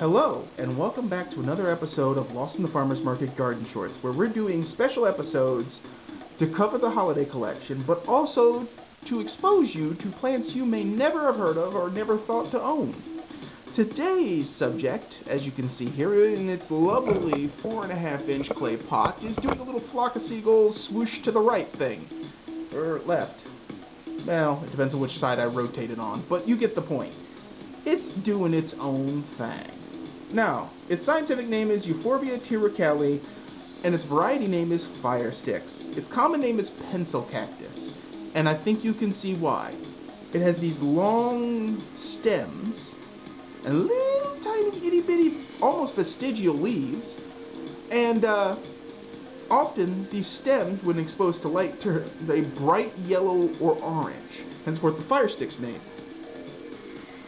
Hello, and welcome back to another episode of Lost in the Farmer's Market Garden Shorts, where we're doing special episodes to cover the holiday collection, but also to expose you to plants you may never have heard of or never thought to own. Today's subject, as you can see here in its lovely 4.5-inch clay pot, is doing a little flock of seagulls swoosh to the right thing. Or left. Well, it depends on which side I rotate it on, but you get the point. It's doing its own thing. Now, its scientific name is Euphorbia tirucali, and its variety name is firesticks. Its common name is Pencil Cactus, and I think you can see why. It has these long stems and little tiny itty bitty, almost vestigial leaves, and often these stems, when exposed to light, turn a bright yellow or orange, henceforth the firesticks name.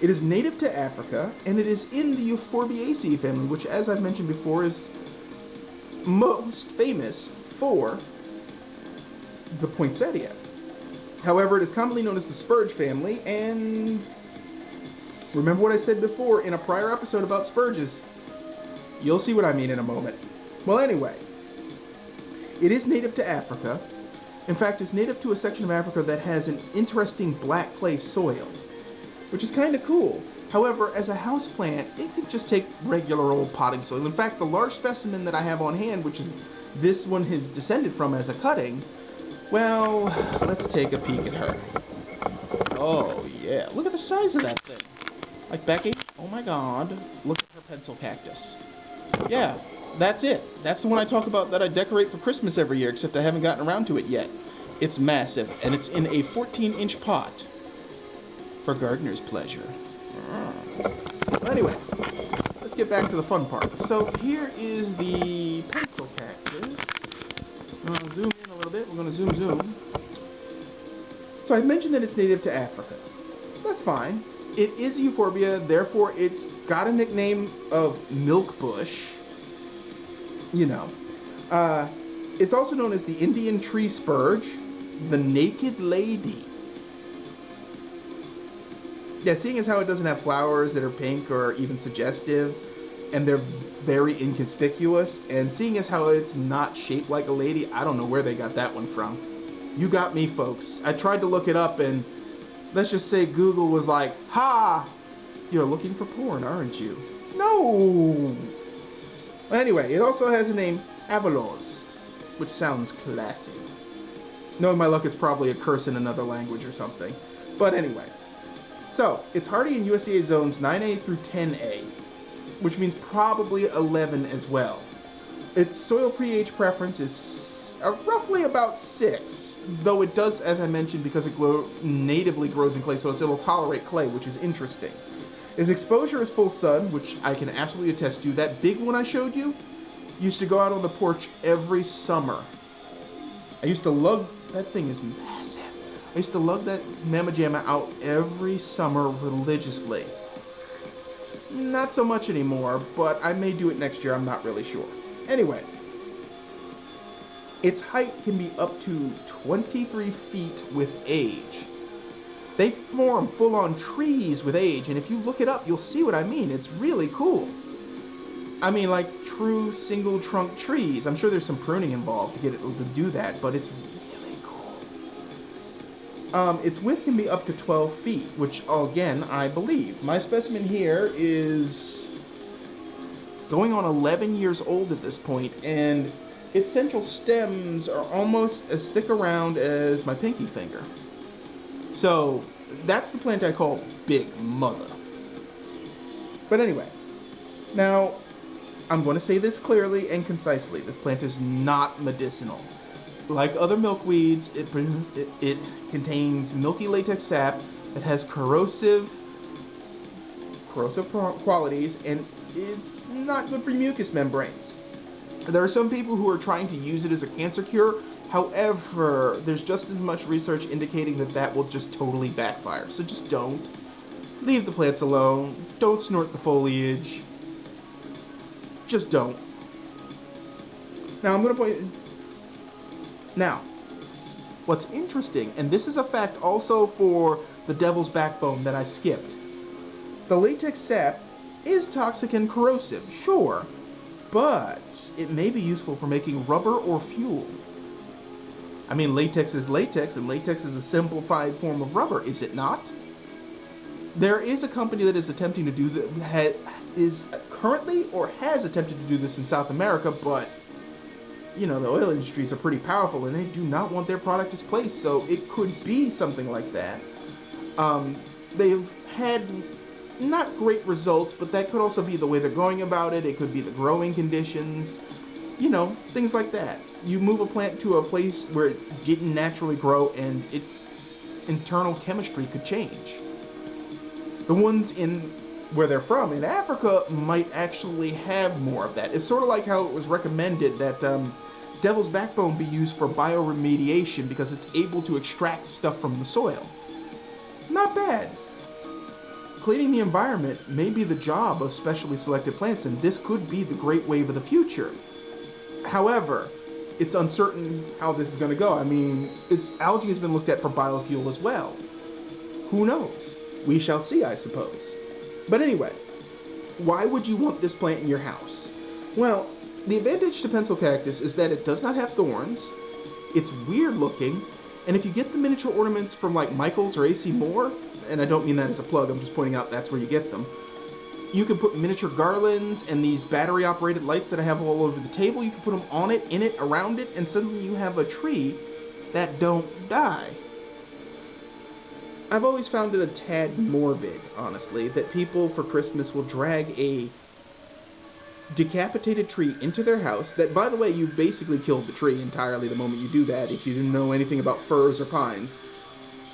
It is native to Africa, and it is in the Euphorbiaceae family, which, as I've mentioned before, is most famous for the poinsettia. However, it is commonly known as the spurge family, and remember what I said before in a prior episode about spurges. You'll see what I mean in a moment. Well, anyway, it is native to Africa. In fact, it's native to a section of Africa that has an interesting black clay soil, which is kind of cool. However, as a house plant, it can just take regular old potting soil. In fact, the large specimen that I have on hand, which is this one has descended from as a cutting, well, let's take a peek at her. Oh yeah, look at the size of that thing. Like, Becky, oh my god, look at her pencil cactus. Yeah, that's it. That's the one I talk about that I decorate for Christmas every year, except I haven't gotten around to it yet. It's massive, and it's in a 14-inch pot. For gardener's pleasure. Well, anyway, let's get back to the fun part. So here is the pencil cactus. I'm going to zoom in a little bit. We're going to zoom. So I mentioned that it's native to Africa. That's fine. It is a euphorbia, therefore it's got a nickname of milk bush. You know. It's also known as the Indian tree spurge, the naked lady. Yeah, seeing as how it doesn't have flowers that are pink or even suggestive, and they're very inconspicuous, and seeing as how it's not shaped like a lady, I don't know where they got that one from. You got me, folks. I tried to look it up, and let's just say Google was like, ha! You're looking for porn, aren't you? No! Well, anyway, it also has a name, Avalos, which sounds classy. Knowing my luck, it's probably a curse in another language or something. But anyway. So, it's hardy in USDA zones 9A through 10A, which means probably 11 as well. Its soil pH preference is roughly about 6, though it does, as I mentioned, because it natively grows in clay soils, it'll tolerate clay, which is interesting. Its exposure is full sun, which I can absolutely attest to. That big one I showed you used to go out on the porch every summer. I used to lug, that thing is massive. I used to lug that mamma jamma out every summer religiously. Not so much anymore, but I may do it next year, I'm not really sure. Anyway, its height can be up to 23 feet with age. They form full-on trees with age, and if you look it up, you'll see what I mean. It's really cool. I mean, like true single-trunk trees. I'm sure there's some pruning involved to get it to do that, but it's really cool. Its width can be up to 12 feet, which, again, I believe. My specimen here is going on 11 years old at this point, and its central stems are almost as thick around as my pinky finger. So, that's the plant I call Big Mother. But anyway, now, I'm going to say this clearly and concisely. This plant is not medicinal. Like other milkweeds, it contains milky latex sap that has corrosive qualities, and it's not good for mucous membranes. There are some people who are trying to use it as a cancer cure. However, there's just as much research indicating that that will just totally backfire. So just don't. Leave the plants alone. Don't snort the foliage. Just don't. Now, I'm going to point... Now, what's interesting, and this is a fact also for the devil's backbone that I skipped. The latex sap is toxic and corrosive, sure, but it may be useful for making rubber or fuel. I mean, latex is latex, and latex is a simplified form of rubber, is it not? There is a company that is attempting to do that, is currently or has attempted to do this in South America, but you know, the oil industries are pretty powerful and they do not want their product displaced, so it could be something like that. They've had not great results, but that could also be the way they're going about it. It could be the growing conditions, you know, things like that. You move a plant to a place where it didn't naturally grow and its internal chemistry could change. The ones in where they're from, in Africa, might actually have more of that. It's sort of like how it was recommended that devil's backbone be used for bioremediation because it's able to extract stuff from the soil. Not bad. Cleaning the environment may be the job of specially selected plants, and this could be the great wave of the future. However, it's uncertain how this is going to go. I mean, algae has been looked at for biofuel as well. Who knows? We shall see, I suppose. But anyway, why would you want this plant in your house? Well, the advantage to Pencil Cactus is that it does not have thorns, it's weird looking, and if you get the miniature ornaments from like Michaels or AC Moore, and I don't mean that as a plug, I'm just pointing out that's where you get them, you can put miniature garlands and these battery operated lights that I have all over the table, you can put them on it, in it, around it, and suddenly you have a tree that don't die. I've always found it a tad morbid, honestly, that people for Christmas will drag a decapitated tree into their house, that, by the way, you've basically killed the tree entirely the moment you do that, if you didn't know anything about firs or pines,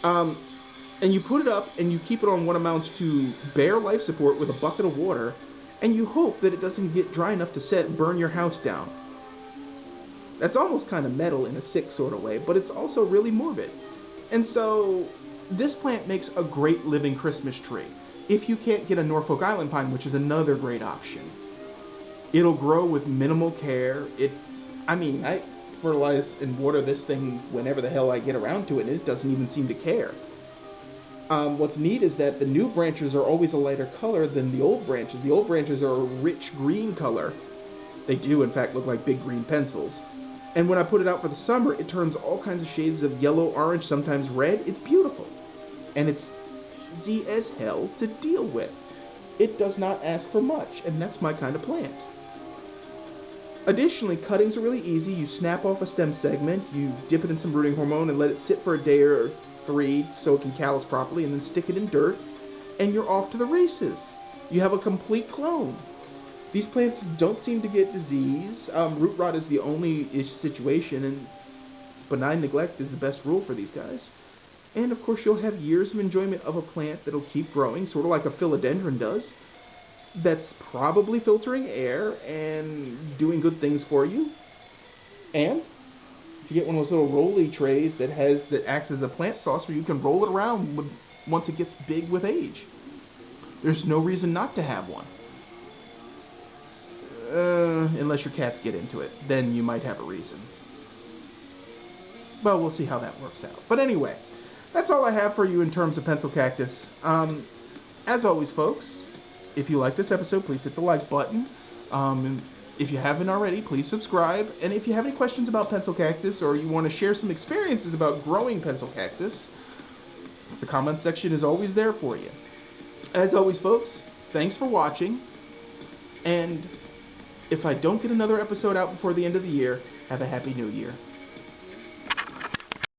and you put it up and you keep it on what amounts to bare life support with a bucket of water, and you hope that it doesn't get dry enough to set and burn your house down. That's almost kind of metal in a sick sort of way, but it's also really morbid. And so this plant makes a great living Christmas tree. If you can't get a Norfolk Island pine, which is another great option. It'll grow with minimal care. I fertilize and water this thing whenever the hell I get around to it, and it doesn't even seem to care. What's neat is that the new branches are always a lighter color than the old branches. The old branches are a rich green color. They do, in fact, look like big green pencils. And when I put it out for the summer, it turns all kinds of shades of yellow, orange, sometimes red. It's beautiful. And it's easy as hell to deal with. It does not ask for much, and that's my kind of plant. Additionally, cuttings are really easy. You snap off a stem segment, you dip it in some rooting hormone and let it sit for a day or 3 so it can callus properly, and then stick it in dirt, and you're off to the races. You have a complete clone. These plants don't seem to get disease. Root rot is the only situation, and benign neglect is the best rule for these guys. And of course you'll have years of enjoyment of a plant that'll keep growing, sort of like a philodendron does, that's probably filtering air and doing good things for you. And if you get one of those little rolly trays that acts as a plant saucer, you can roll it around once it gets big with age. There's no reason not to have one. Unless your cats get into it. Then you might have a reason. Well, we'll see how that works out. But anyway, that's all I have for you in terms of Pencil Cactus. As always, folks, if you like this episode, please hit the like button. And if you haven't already, please subscribe. And if you have any questions about Pencil Cactus, or you want to share some experiences about growing Pencil Cactus, the comment section is always there for you. As always, folks, thanks for watching. And if I don't get another episode out before the end of the year, have a Happy New Year.